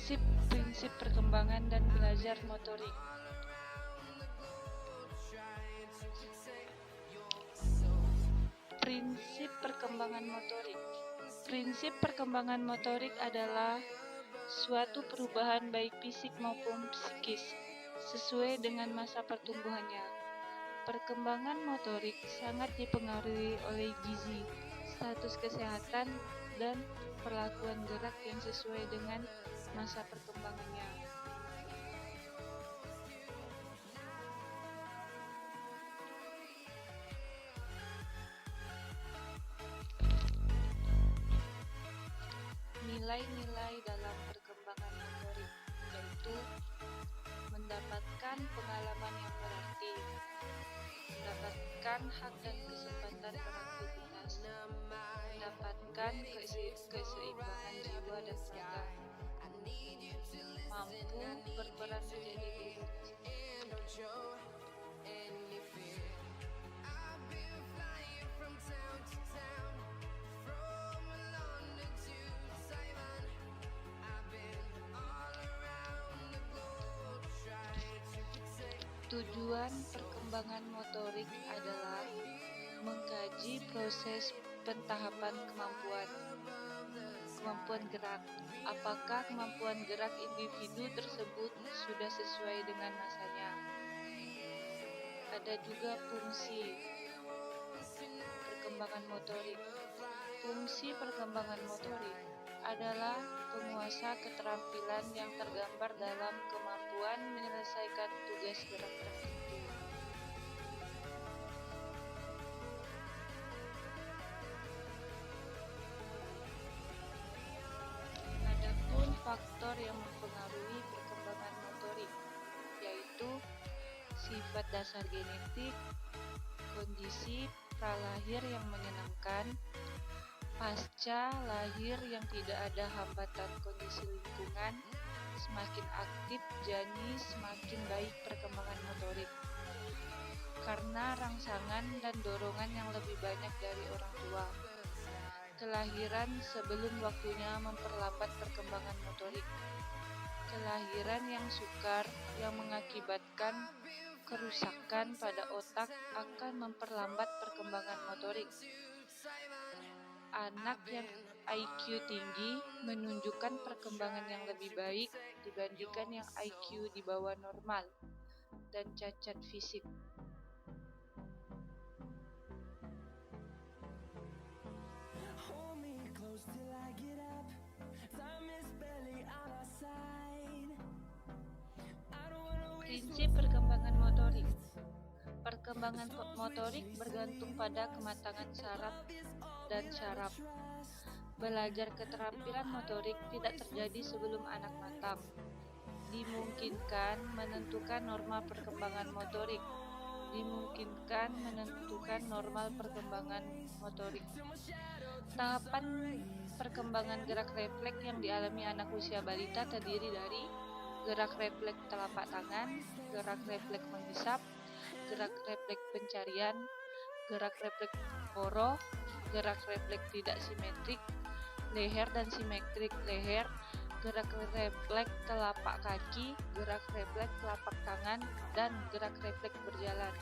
Prinsip perkembangan dan belajar motorik. Prinsip perkembangan motorik. Prinsip perkembangan motorik adalah suatu perubahan baik fisik maupun psikis sesuai dengan masa pertumbuhannya. Perkembangan motorik sangat dipengaruhi oleh gizi, status kesehatan, dan perlakuan gerak yang sesuai dengan masa perkembangannya. Nilai-nilai dalam perkembangan motorik yaitu mendapatkan pengalaman yang berarti, mendapatkan hak dan kesempatan beraktivitas, mendapatkan keseimbangan jiwa dan raga, mampu berperan menjadi diri. Tujuan perkembangan motorik adalah mengkaji proses pentahapan kemampuan gerak. Apakah kemampuan gerak individu tersebut sudah sesuai dengan masanya? Ada juga fungsi perkembangan motorik. Fungsi perkembangan motorik adalah penguasa keterampilan yang tergambar dalam kemampuan menyelesaikan tugas gerak tertentu. Adapun faktor yang mempengaruhi perkembangan motorik yaitu sifat dasar genetik, kondisi pralahir yang menyenangkan, pasca lahir yang tidak ada hambatan kondisi lingkungan, semakin aktif janin semakin baik perkembangan motorik. Karena rangsangan dan dorongan yang lebih banyak dari orang tua. Kelahiran sebelum waktunya memperlambat perkembangan motorik. Kelahiran yang sukar yang mengakibatkan kerusakan pada otak akan memperlambat perkembangan motorik. Anak yang IQ tinggi menunjukkan perkembangan yang lebih baik dibandingkan yang IQ di bawah normal dan cacat fisik. Prinsip perkembangan motorik. Perkembangan motorik bergantung pada kematangan saraf dan syaraf. Belajar keterampilan motorik tidak terjadi sebelum anak matang. Dimungkinkan menentukan norma perkembangan motorik. Dimungkinkan menentukan normal perkembangan motorik. Tahapan perkembangan gerak refleks yang dialami anak usia balita terdiri dari gerak refleks telapak tangan, gerak refleks menghisap, gerak refleks pencarian, gerak refleks poroh, gerak refleks tidak simetrik leher dan simetrik leher, gerak refleks telapak kaki, gerak refleks telapak tangan, dan gerak refleks berjalan.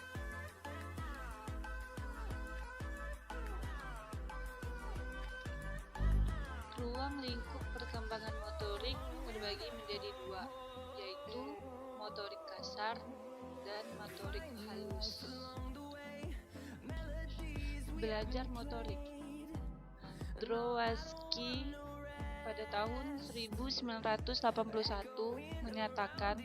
Ruang lingkup perkembangan motorik terbagi menjadi dua, yaitu motorik kasar dan motorik halus. Belajar motorik. Drowatsky pada tahun 1981 menyatakan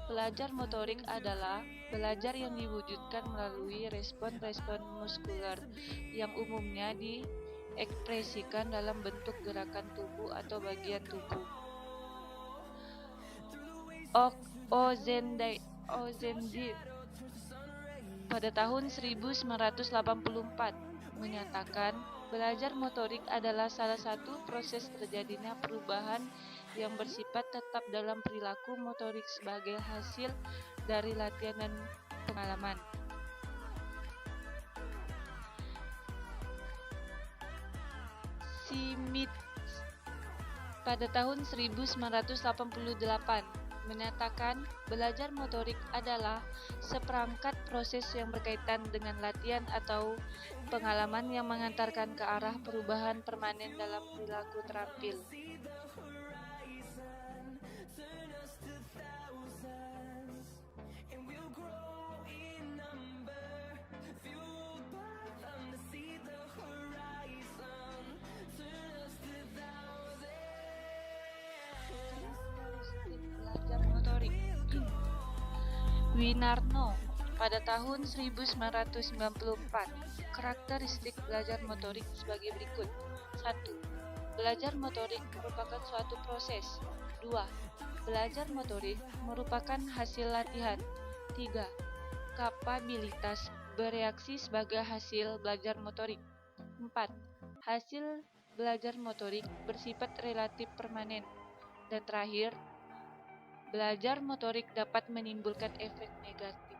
belajar motorik adalah belajar yang diwujudkan melalui respon-respon muskuler yang umumnya diekspresikan dalam bentuk gerakan tubuh atau bagian tubuh. Ozendir pada tahun 1984 menyatakan belajar motorik adalah salah satu proses terjadinya perubahan yang bersifat tetap dalam perilaku motorik sebagai hasil dari latihan dan pengalaman. pada tahun 1988 menyatakan belajar motorik adalah seperangkat proses yang berkaitan dengan latihan atau pengalaman yang mengantarkan ke arah perubahan permanen dalam perilaku terampil. Karakteristik belajar motorik. Winarno pada tahun 1994. Karakteristik belajar motorik sebagai berikut. 1. Belajar motorik merupakan suatu proses. 2. Belajar motorik merupakan hasil latihan. 3. Kapabilitas bereaksi sebagai hasil belajar motorik. 4. Hasil belajar motorik bersifat relatif permanen. Dan terakhir, belajar motorik dapat menimbulkan efek negatif.